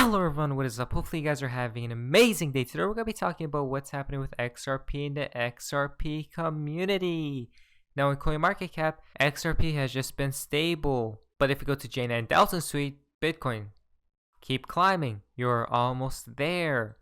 Hello everyone, what is up? Hopefully you guys are having an amazing day. Today we're going to be talking about what's happening with XRP and the XRP community. Now in CoinMarketCap, XRP has just been stable. But if you go to J9000 suite, Bitcoin, keep climbing. You're almost there.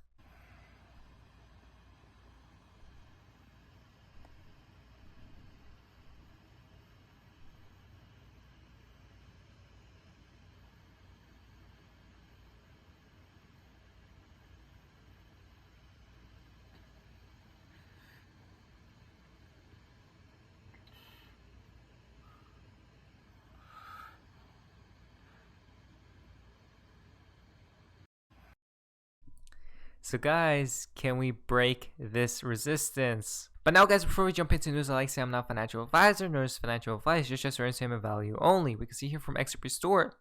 So guys, can we break this resistance? But now guys, before we jump into news, I like to say I'm not a financial advisor, nor is financial advice, just entertainment value only. We can see here from XRP Store.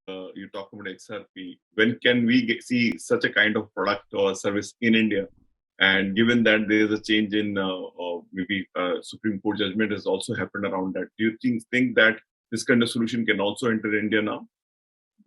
You talk about XRP. When can we see such a kind of product or service in India? And given that there is a change in maybe Supreme Court judgment has also happened around that, do you think that this kind of solution can also enter India now?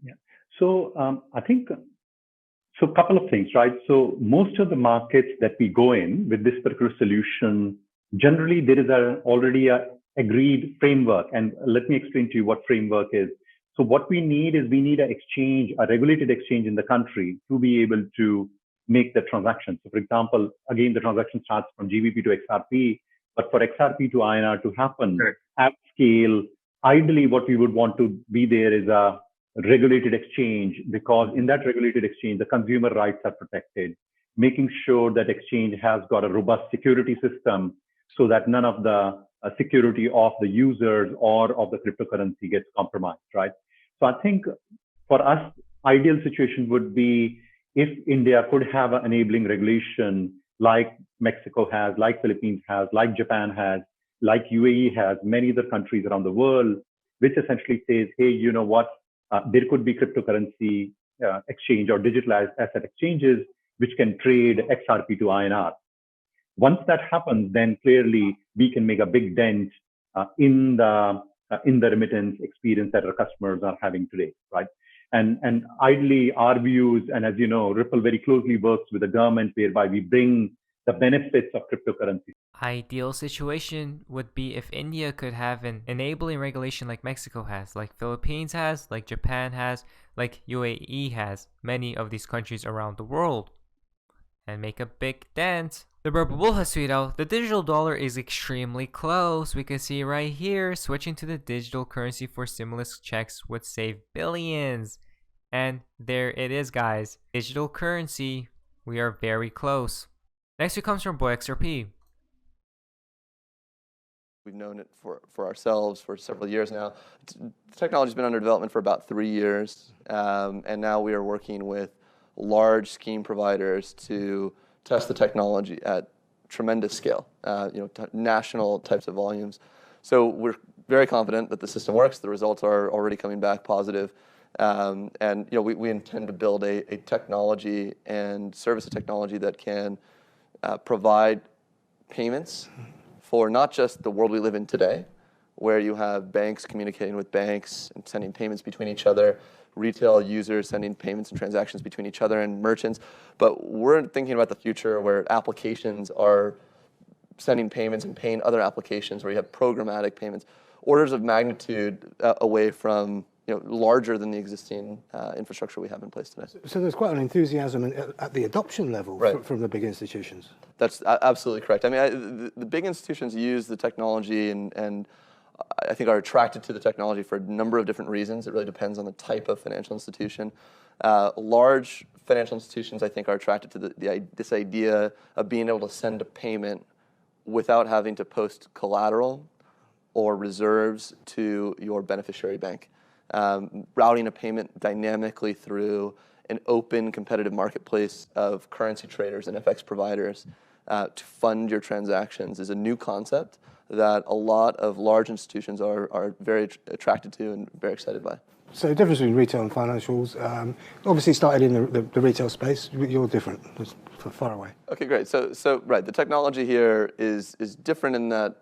Yeah. So I think so. A couple of things, right? So most of the markets that we go in with this particular solution, generally there is already a agreed framework. And let me explain to you what framework is. So what we need is an exchange, a regulated exchange in the country to be able to make the transaction. So for example, again, the transaction starts from GBP to XRP, but for XRP to INR to happen at scale, ideally what we would want to be there is a regulated exchange, because in that regulated exchange, the consumer rights are protected, making sure that exchange has got a robust security system so that none of the security of the users or of the cryptocurrency gets compromised, right? So I think for us, ideal situation would be if India could have an enabling regulation like Mexico has, like Philippines has, like Japan has, like UAE has, many other countries around the world, which essentially says, hey, you know what? There could be cryptocurrency exchange or digitalized asset exchanges which can trade XRP to INR. Once that happens, then clearly we can make a big dent in the remittance experience that our customers are having today, right? And ideally, our views, and as you know, Ripple very closely works with the government, whereby we bring the benefits of cryptocurrency. Ideal situation would be if India could have an enabling regulation like Mexico has, like Philippines has, like Japan has, like UAE has, many of these countries around the world, and make a big dent. The Bull has tweeted out, the digital dollar is extremely close. We can see right here, switching to the digital currency for stimulus checks would save billions. And there it is, guys. Digital currency, we are very close. Next it comes from Boy XRP. We've known it for ourselves for several years now. The technology's been under development for about 3 years, and now we are working with large scheme providers to test the technology at tremendous scale, national types of volumes. So we're very confident that the system works. The results are already coming back positive, and we intend to build a technology and service a technology that can provide payments for not just the world we live in today, where you have banks communicating with banks and sending payments between each other, retail users sending payments and transactions between each other, and merchants. But we're thinking about the future where applications are sending payments and paying other applications, where you have programmatic payments, orders of magnitude away from larger than the existing infrastructure we have in place today. So there's quite an enthusiasm at the adoption level from the big institutions. That's absolutely correct. I mean, the big institutions use the technology and I think are attracted to the technology for a number of different reasons. It really depends on the type of financial institution. Large financial institutions, I think, are attracted to this idea of being able to send a payment without having to post collateral or reserves to your beneficiary bank. Routing a payment dynamically through an open competitive marketplace of currency traders and FX providers to fund your transactions is a new concept that a lot of large institutions are very attracted to and very excited by. So the difference between retail and financials, obviously started in the retail space. You're different, it's far away. Okay, great. So right, the technology here is different in that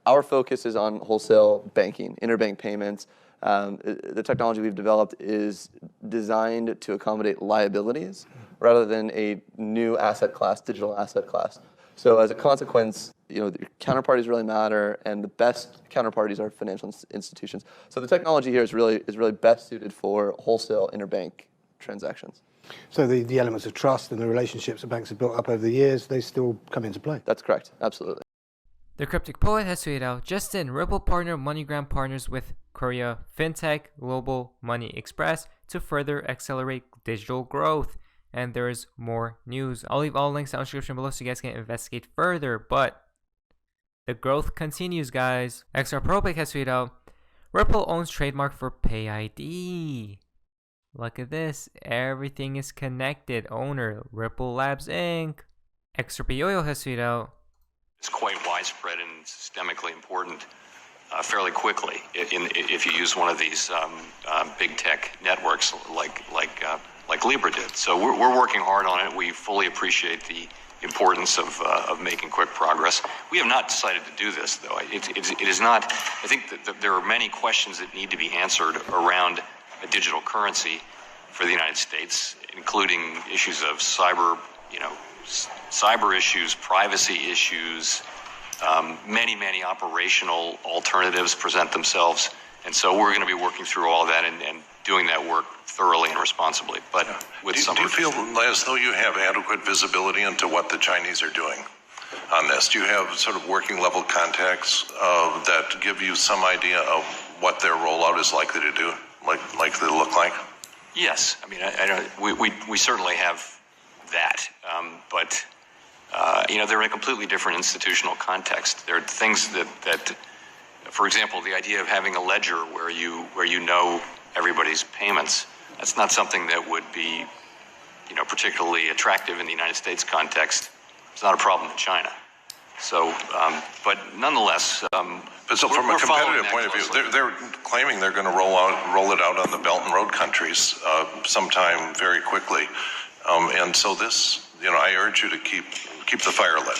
our focus is on wholesale banking, interbank payments, The technology we've developed is designed to accommodate liabilities rather than a new asset class, digital asset class. So as a consequence, your counterparties really matter, and the best counterparties are financial institutions. So the technology here is really best suited for wholesale interbank transactions. So the elements of trust and the relationships that banks have built up over the years, they still come into play. That's correct, absolutely. The Cryptic Poet has tweeted out, just in, Ripple partner MoneyGram partners with Korea FinTech Global Money Express to further accelerate digital growth. And there's more news. I'll leave all links down in the description below so you guys can investigate further. But the growth continues, guys. XRP has tweeted out, Ripple owns trademark for Pay ID. Look at this. Everything is connected. Owner, Ripple Labs Inc. XRP Yo-Yo has tweeted out, it's quite widespread and systemically important fairly quickly if you use one of these big tech networks like Libra did. So we're working hard on it. We fully appreciate the importance of making quick progress. We have not decided to do this, though. It is not. I think that there are many questions that need to be answered around a digital currency for the United States, including issues of cyber issues, privacy issues. Many operational alternatives present themselves, and so we're going to be working through all that and doing that work thoroughly and responsibly. But with do you feel as though you have adequate visibility into what the Chinese are doing on this? Do you have sort of working level contacts that give you some idea of what their rollout is likely to do, likely to look like? Yes, I mean, we certainly have that, but they're in a completely different institutional context. There are things that, for example, the idea of having a ledger where you know everybody's payments. That's not something that would be, particularly attractive in the United States context. It's not a problem in China. So, but nonetheless, but so from a competitive point of view, they're claiming they're going to roll it out on the Belt and Road countries sometime very quickly, and so this, I urge you to keep the fire lit.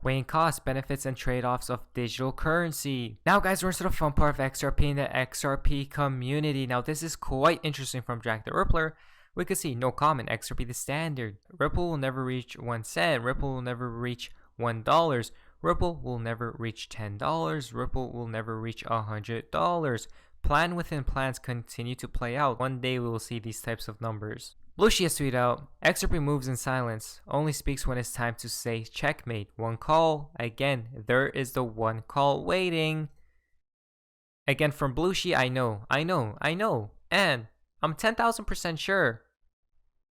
Weighing costs, benefits, and trade-offs of digital currency. Now, guys, we're into the fun part of XRP in the XRP community. Now, this is quite interesting from Jack the Rippler. We could see no comment, XRP the standard. Ripple will never reach 1 cent. Ripple will never reach $1. Ripple will never reach $10. Ripple will never reach $100. Plan within plans continue to play out. One day we will see these types of numbers. Blushi has tweeted out, XRP moves in silence, only speaks when it's time to say checkmate. One call. Again, there is the one call waiting. Again from Blushi, I know. And I'm 10,000% sure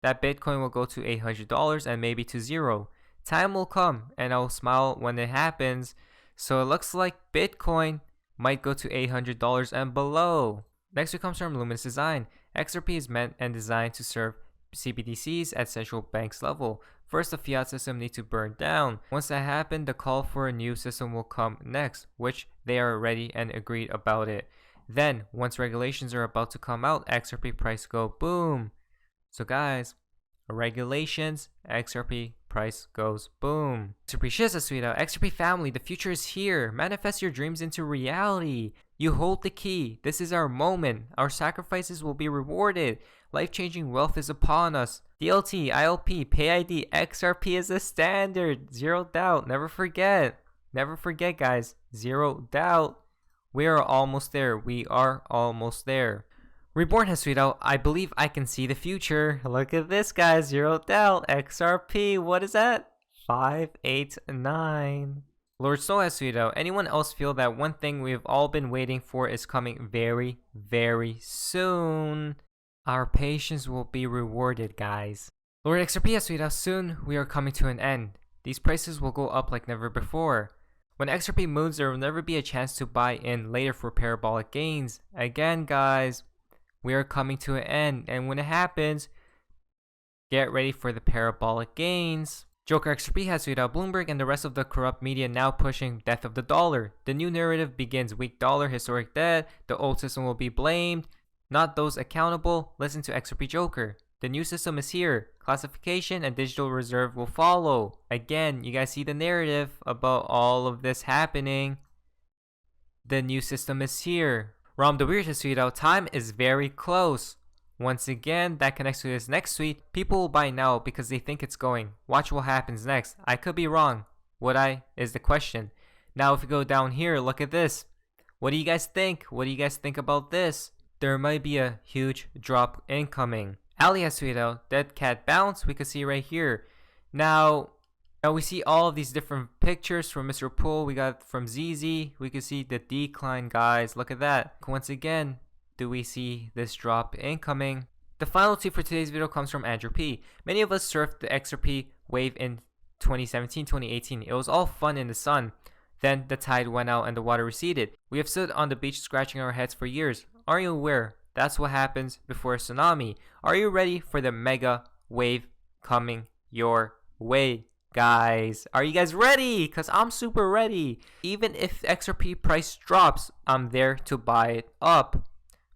that Bitcoin will go to $800 and maybe to zero. Time will come and I'll smile when it happens. So it looks like Bitcoin might go to $800 and below. Next one comes from Luminous Design. XRP is meant and designed to serve CBDCs at central banks level. First, the fiat system needs to burn down. Once that happens, the call for a new system will come next, which they are ready and agreed about it. Then, once regulations are about to come out, XRP price go boom. So guys, regulations, XRP price goes boom. XRP Shiz has tweeted out, XRP family, the future is here. Manifest your dreams into reality. You hold the key. This is our moment. Our sacrifices will be rewarded. Life-changing wealth is upon us. DLT, ILP, Pay ID, XRP is the standard. Zero doubt. Never forget. Never forget, guys. Zero doubt. We are almost there. We are almost there. Reborn has tweeted out, I believe I can see the future. Look at this, guys. Zero doubt. XRP. What is that? 589. Lord Snow has tweeted out, anyone else feel that one thing we've all been waiting for is coming very, very soon? Our patience will be rewarded, guys. Lord XRP has tweeted out, soon we are coming to an end. These prices will go up like never before. When XRP moves, there will never be a chance to buy in later for parabolic gains. Again, guys, we are coming to an end, and when it happens, get ready for the parabolic gains. Joker XRP has tweeted out, Bloomberg and the rest of the corrupt media now pushing death of the dollar. The new narrative begins, weak dollar, historic debt, the old system will be blamed, not those accountable. Listen to XRP Joker. The new system is here. Classification and digital reserve will follow. Again, you guys see the narrative about all of this happening. The new system is here. Rom the Weird has tweeted out, time is very close. Once again, that connects to his next tweet. People will buy now because they think it's going. Watch what happens next. I could be wrong. Would I? Is the question. Now if we go down here, look at this. What do you guys think? What do you guys think about this? There might be a huge drop incoming. Ali has tweeted out, dead cat bounce. We can see right here. Now we see all of these different pictures from Mr. Pool. We got from ZZ. We can see the decline, guys. Look at that. Once again, do we see this drop incoming? The final tweet for today's video comes from Andrew P. Many of us surfed the XRP wave in 2017, 2018. It was all fun in the sun. Then the tide went out and the water receded. We have stood on the beach scratching our heads for years. Are you aware? That's what happens before a tsunami. Are you ready for the mega wave coming your way? Guys, are you guys ready? Because I'm super ready. Even if XRP price drops, I'm there to buy it up.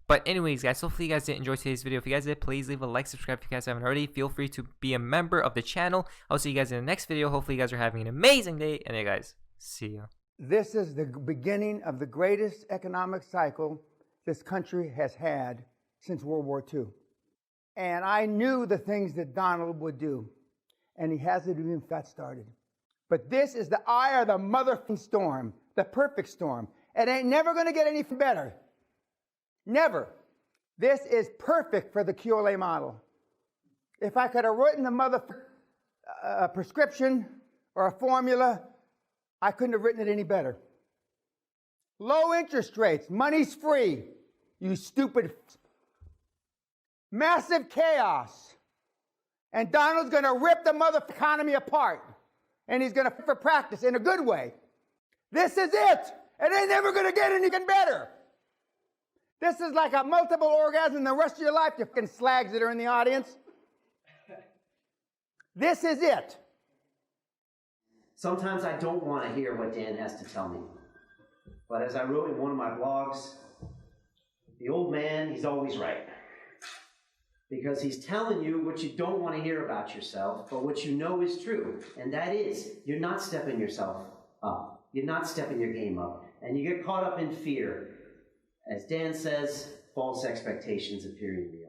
But anyways, guys, hopefully you guys did enjoy today's video. If you guys did, please leave a like, subscribe if you guys haven't already. Feel free to be a member of the channel. I'll see you guys in the next video. Hopefully you guys are having an amazing day. And hey guys, see ya. This is the beginning of the greatest economic cycle this country has had since World War II. And I knew the things that Donald would do. And he hasn't even got started. But this is the eye of the motherfucking storm, the perfect storm. It ain't never going to get any better. Never. This is perfect for the QLA model. If I could have written a prescription or a formula, I couldn't have written it any better. Low interest rates, money's free, you stupid. Massive chaos. And Donald's going to rip the mother economy apart. And he's going to for practice in a good way. This is it. It ain't never going to get anything better. This is like a multiple orgasm the rest of your life, you fucking slags that are in the audience. This is it. Sometimes I don't want to hear what Dan has to tell me. But as I wrote in one of my blogs, the old man, he's always right. Because he's telling you what you don't want to hear about yourself, but what you know is true. And that is, you're not stepping yourself up. You're not stepping your game up. And you get caught up in fear. As Dan says, false expectations appearing real.